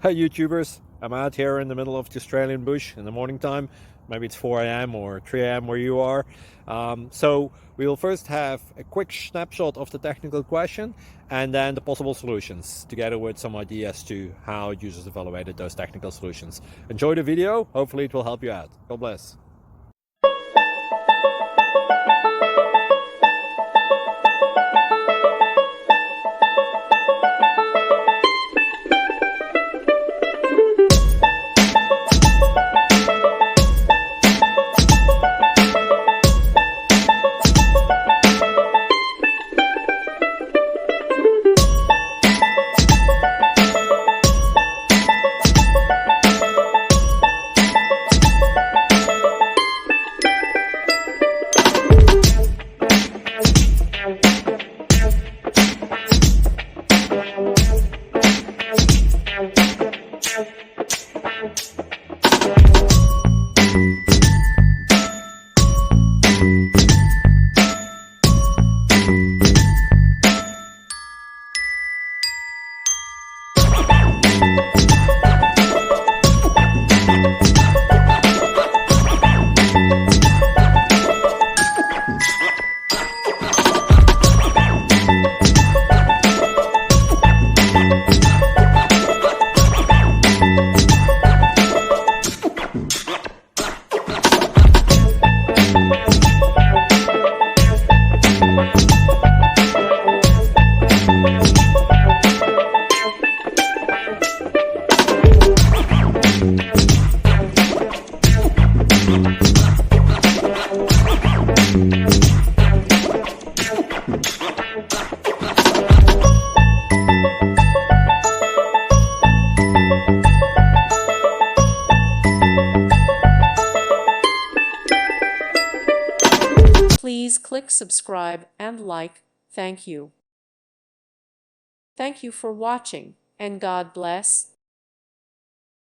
Hi YouTubers, I'm out here in the middle of the Australian bush in the morning time. Maybe it's 4 a.m. or 3 a.m. where you are. So we will first have a quick snapshot of the technical question and then the possible solutions, together with some ideas to how users evaluated those technical solutions. Enjoy the video, hopefully it will help you out. God bless. Please click subscribe and like. Thank you. Thank you for watching, and God bless.